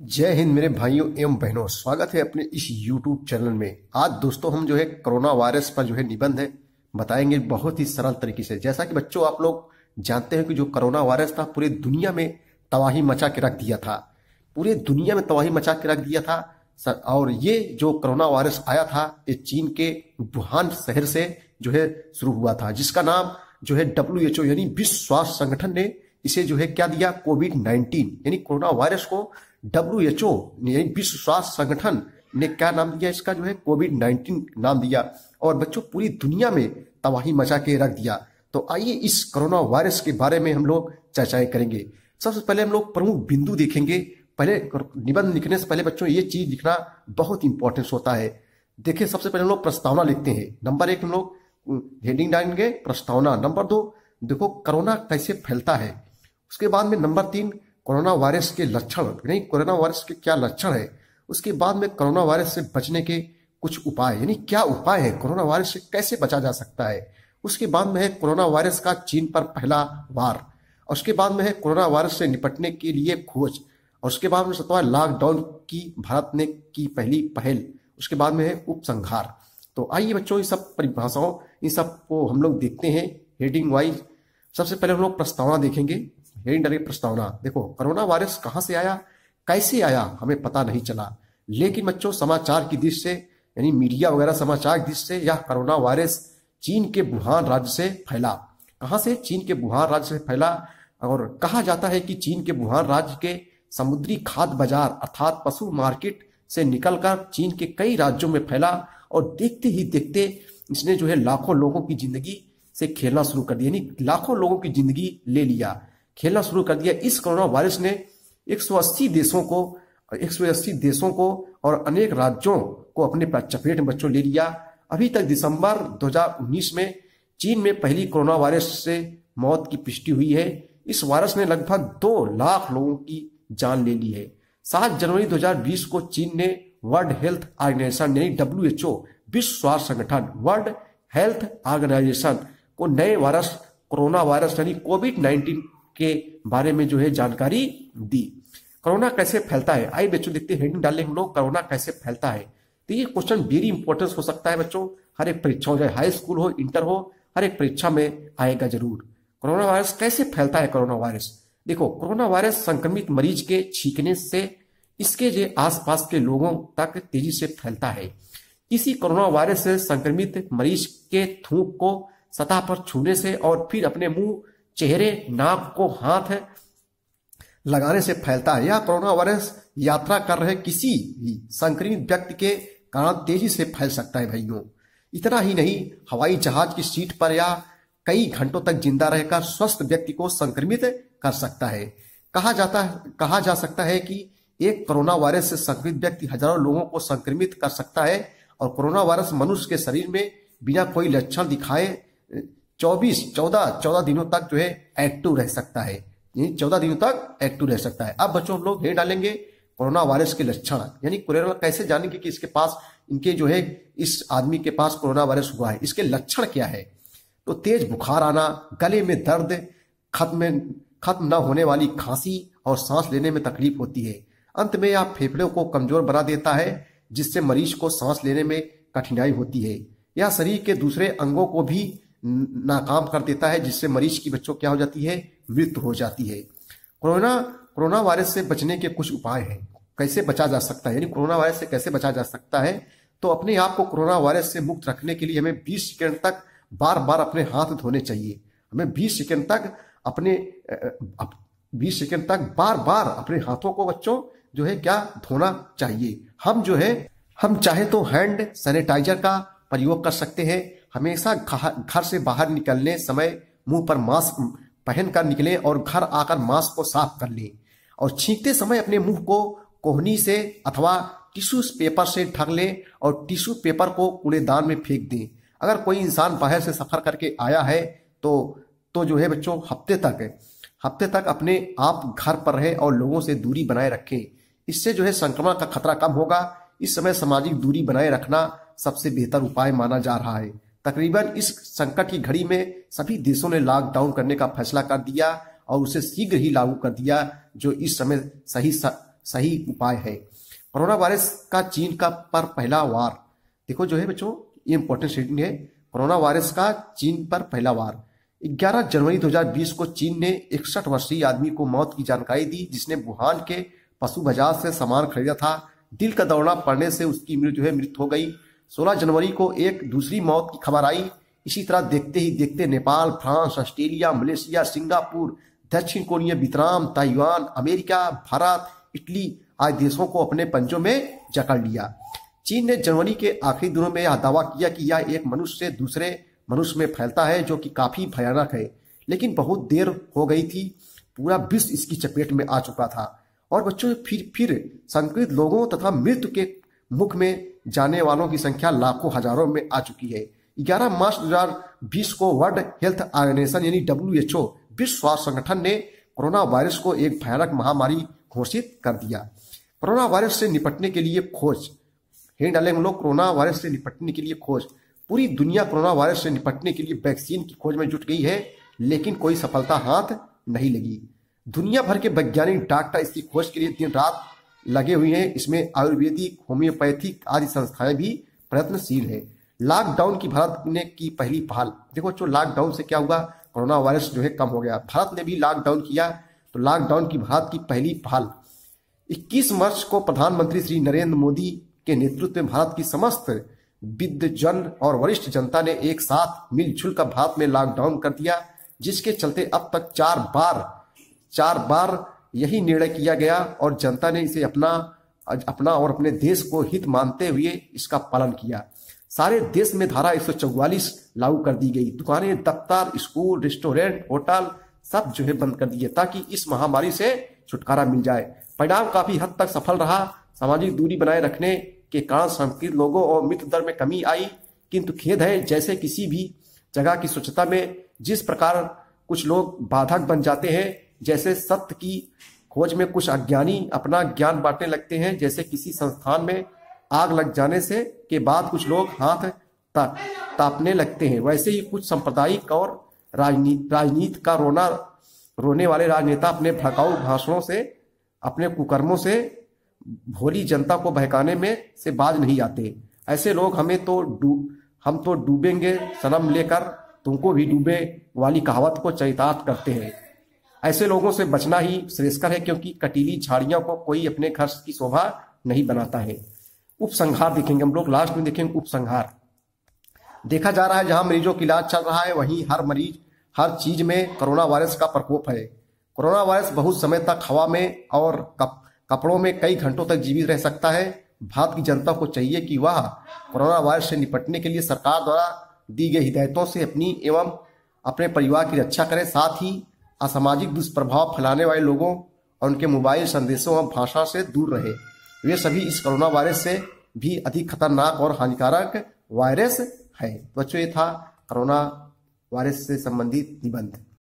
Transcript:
जय हिंद मेरे भाइयों एवं बहनों, स्वागत है अपने इस YouTube चैनल में। आज दोस्तों हम कोरोना वायरस पर निबंध है बताएंगे बहुत ही सरल तरीके से। जैसा कि बच्चों आप लोग जानते हैं कि जो कोरोना वायरस था पूरे दुनिया में तबाही मचा के रख दिया था, पूरे दुनिया में तबाही मचा के रख दिया था। और ये जो कोरोना वायरस आया था ये चीन के वुहान शहर से शुरू हुआ था, जिसका नाम WHO यानी विश्व स्वास्थ्य संगठन ने इसे क्या दिया, कोविड-19 यानी कोरोना वायरस को WHO यानी विश्व स्वास्थ्य संगठन ने क्या नाम दिया, इसका कोविड-19 नाम दिया। और बच्चों पूरी दुनिया में तबाही मचा के रख दिया। तो आइए इस कोरोना वायरस के बारे में हम लोग चर्चाएं करेंगे। सबसे पहले हम लोग प्रमुख बिंदु देखेंगे। पहले निबंध लिखने से पहले बच्चों ये चीज लिखना बहुत इंपॉर्टेंस होता है। देखिए सबसे पहले हम लोग प्रस्तावना लिखते हैं। नंबर 1 हम लोग हेडिंग डालेंगे प्रस्तावना। नंबर 2 देखो कोरोना कैसे फैलता है। उसके बाद में नंबर 3 कोरोना वायरस के लक्षण, यानी कोरोना वायरस के क्या लक्षण है। उसके बाद में कोरोना वायरस से बचने के कुछ उपाय, यानी क्या उपाय है, कोरोना वायरस से कैसे बचा जा सकता है। उसके बाद में है कोरोना वायरस का चीन पर पहला वार। और उसके बाद में है कोरोना वायरस से निपटने के लिए खोज। और उसके बाद में 7वां लॉकडाउन की भारत ने की पहली पहल। उसके बाद में है उपसंहार। तो आइए बच्चों ये सब परिभाषाओं, इन सब को हम लोग देखते हैं हेडिंग वाइज। सबसे पहले हम लोग प्रस्तावना देखेंगे। हेडिंग डालेंगे प्रस्तावना। देखो कोरोना वायरस कहां से आया, कैसे आया, हमें पता नहीं चला। लेकिन बच्चों समाचार की दृष्टि से, यानी मीडिया वगैरह समाचार की दृष्टि से, यह कोरोना वायरस चीन के वुहान राज्य से फैला। कहां से? चीन के वुहान राज्य से फैला। और कहा जाता है कि चीन के वुहान राज्य के समुद्री खाद्य बाजार अर्थात पशु मार्केट से निकलकर चीन के कई राज्यों में फैला। और देखते ही देखते इसने लाखों लोगों की जिंदगी से खेलना शुरू कर दिया, यानी लाखों लोगों की जिंदगी ले लिया, खेलना शुरू कर दिया। इस कोरोना वायरस ने 180 देशों को और अनेक राज्यों को अपने चपेट में बच्चों ले लिया। अभी तक दिसंबर 2019 में चीन में पहली कोरोना वायरस से मौत की पुष्टि हुई है। इस वायरस ने लगभग 2 लाख लोगों की जान ले ली है। 7 जनवरी 2020 को चीन ने वर्ल्ड हेल्थ ऑर्गेनाइजेशन यानी WHO विश्व स्वास्थ्य संगठन वर्ल्ड हेल्थ ऑर्गेनाइजेशन को नए वायरस कोरोना वायरस यानी कोविड-19 के बारे में जानकारी दी। कोरोना कैसे फैलता है, आइए बच्चों देखते हैं। हेडिंग डालें हम लोग कोरोना कैसे फैलता है। तो ये क्वेश्चन वेरी इंपॉर्टेंस हो सकता है बच्चों, हर एक परीक्षा हो, चाहे हाई स्कूल हो, इंटर हो, हर एक परीक्षा में आएगा जरूर। कोरोना वायरस कैसे फैलता है। कोरोना वायरस देखो, कोरोना वायरस संक्रमित मरीज के छींकने से इसके आसपास के लोगों तक तेजी से फैलता है। किसी कोरोना वायरस से संक्रमित मरीज के थूक को सतह पर छूने से और फिर अपने मुंह, चेहरे, नाक को हाथ लगाने से फैलता है। यह कोरोना वायरस यात्रा कर रहे किसी भी संक्रमित व्यक्ति के कारण तेजी से फैल सकता है भाइयों। इतना ही नहीं, हवाई जहाज की सीट पर या कई घंटों तक जिंदा रहकर स्वस्थ व्यक्ति को संक्रमित कर सकता है। कहा जा सकता है कि एक कोरोना वायरस से संक्रमित व्यक्ति हजारों लोगों को संक्रमित कर सकता है। और कोरोना वायरस मनुष्य के शरीर में बिना कोई लक्षण दिखाए 14 दिनों तक एक्टिव रह सकता है, यानी 14 दिनों तक एक्टिव रह सकता है। अब बच्चों हम लोग ये डालेंगे कोरोना वायरस के लक्षण, यानी कोरोना कैसे जानेंगे कि इसके पास इस आदमी के पास कोरोना वायरस हुआ है, इसके लक्षण क्या है। तो तेज बुखार आना, गले में दर्द, खत्म न होने वाली खांसी और सांस लेने में तकलीफ होती है। अंत में यह फेफड़ों को कमजोर बना देता है, जिससे मरीज को सांस लेने में कठिनाई होती है। यह शरीर के दूसरे अंगों को भी नाकाम कर देता है, जिससे मरीज की बच्चों क्या हो जाती है, मृत्यु हो जाती है। कोरोना वायरस से बचने के कुछ उपाय हैं, कैसे बचा जा सकता है, यानी कोरोना वायरस से कैसे बचा जा सकता है। तो अपने आप को कोरोना वायरस से मुक्त रखने के लिए हमें 20 सेकंड तक बार बार अपने हाथ धोने चाहिए। हमें 20 सेकंड तक बार बार अपने हाथों को बच्चों क्या धोना चाहिए। हम चाहे तो हैंड सैनिटाइजर का प्रयोग कर सकते हैं। हमेशा घर से बाहर निकलने समय मुंह पर मास्क पहनकर निकलें और घर आकर मास्क को साफ कर लें। और छींकते समय अपने मुंह को कोहनी से अथवा टिश्यू पेपर से ढक लें और टिश्यू पेपर को कूड़ेदान में फेंक दें। अगर कोई इंसान बाहर से सफर करके आया है तो बच्चों हफ्ते तक अपने आप घर पर रहे और लोगों से दूरी बनाए रखें। इससे संक्रमण का खतरा कम होगा। इस समय सामाजिक दूरी बनाए रखना सबसे बेहतर उपाय माना जा रहा है। तकरीबन इस संकट की घड़ी में सभी देशों ने लॉकडाउन करने का फैसला कर दिया और उसे शीघ्र ही लागू कर दिया, जो इस समय सही उपाय है। कोरोना वायरस का चीन का पर पहला वार, देखो जो है बच्चों ये इंपॉर्टेंट स्टेटमेंट है। कोरोना वायरस का चीन पर पहला वार। 11 जनवरी 2020 को चीन ने 61 वर्षीय आदमी को मौत की जानकारी दी, जिसने वुहान के पशु बाजार से सामान खरीदा था। दिल का दौरा पड़ने से उसकी मृत्यु हो गई। 16 जनवरी को एक दूसरी मौत की खबर आई। इसी तरह देखते ही देखते Nepal, France, Australia, Malaysia, Singapore, दक्षिण Korea, Vietnam, Taiwan, America, Bharat, Italy आदि देशों को अपने पंजों में जकड़ लिया। चीन ने जनवरी के आखिरी दिनों में यह दावा किया कि यह एक मनुष्य से दूसरे मनुष्य में फैलता है, जो कि काफी भयानक है। लेकिन बहुत देर हो गई थी, पूरा विश्व इसकी चपेट में आ चुका था। और बच्चों फिर संक्रमित लोगों तथा मृत्यु के मुख में जाने वालों की संख्या लाखों हजारों में आ चुकी है। 11 मार्च 2020 को वर्ल्ड हेल्थ ऑर्गेनाइजेशन यानी WHO विश्व स्वास्थ्य संगठन ने कोरोना वायरस को एक भयानक महामारी घोषित कर दिया। कोरोना वायरस से निपटने के लिए खोज, हेड डालेंगे हम लोग, कोरोना वायरस से निपटने के लिए खोज। पूरी दुनिया कोरोना वायरस से निपटने के लिए वैक्सीन की खोज में जुट गई है, लेकिन कोई सफलता हाथ नहीं लगी। दुनिया भर के वैज्ञानिक डॉक्टर इसकी खोज के लिए दिन रात लगे हुए हैं। इसमें आयुर्वेदिक, होम्योपैथिक आदि संस्थाएं भी प्रयत्नशील है। लॉकडाउन की भारत ने की पहली पहल, देखो जो लॉकडाउन से क्या हुआ, कोरोना वायरस जो है कम हो गया। भारत ने भी लॉकडाउन किया, तो लॉकडाउन की भारत की पहली पहल 21 मार्च को प्रधानमंत्री श्री नरेंद्र मोदी के नेतृत्व में भारत की समस्त विद्वजन और वरिष्ठ जनता ने एक साथ मिलजुल कर भारत में लॉकडाउन कर दिया, जिसके चलते अब तक चार बार यही निर्णय किया गया और जनता ने इसे अपना और अपने देश को हित मानते हुए इसका पालन किया। सारे देश में धारा 144 लागू कर दी गई। दुकानें, दफ्तर, स्कूल, रेस्टोरेंट, होटल सब जो है बंद कर दिए, ताकि इस महामारी से छुटकारा मिल जाए। परिणाम काफी हद तक सफल रहा। सामाजिक दूरी बनाए रखने के कारण संक्रमित लोगों और मृत्यु दर में कमी आई, किंतु खेद है जैसे किसी भी जगह की स्वच्छता में जिस प्रकार कुछ लोग बाधक बन जाते हैं, जैसे सत्य की खोज में कुछ अज्ञानी अपना ज्ञान बांटने लगते हैं, जैसे किसी संस्थान में आग लग जाने से के बाद कुछ लोग हाथ तापने लगते हैं, वैसे ही कुछ सांप्रदायिक और राजनीति का रोने वाले राजनेता अपने भड़काऊ भाषणों से, अपने कुकर्मों से भोली जनता को बहकाने में से बाज नहीं आते। ऐसे लोग हम तो डूबेंगे सनम लेकर तुमको भी डूबे वाली कहावत को चरितार्थ करते हैं। ऐसे लोगों से बचना ही श्रेयस्कर है, क्योंकि कटीली झाड़ियों को कोई अपने घर की शोभा नहीं बनाता है। उपसंहार देखेंगे हम लोग, लास्ट में देखेंगे उपसंहार। देखा जा रहा है जहां मरीजों का इलाज चल रहा है, वहीं हर चीज में कोरोना वायरस का प्रकोप है। कोरोना वायरस बहुत समय तक हवा में और कपड़ों में कई घंटों तक जीवित रह सकता है। भारत की जनता को चाहिए कि वह कोरोना वायरस से निपटने के लिए सरकार द्वारा दी गई हिदायतों से अपनी एवं अपने परिवार की रक्षा करें। साथ ही असामाजिक दुष्प्रभाव फैलाने वाले लोगों और उनके मोबाइल संदेशों और भाषा से दूर रहे। वे सभी इस कोरोना वायरस से भी अधिक खतरनाक और हानिकारक वायरस है। तो बच्चों ये था कोरोना वायरस से संबंधित निबंध।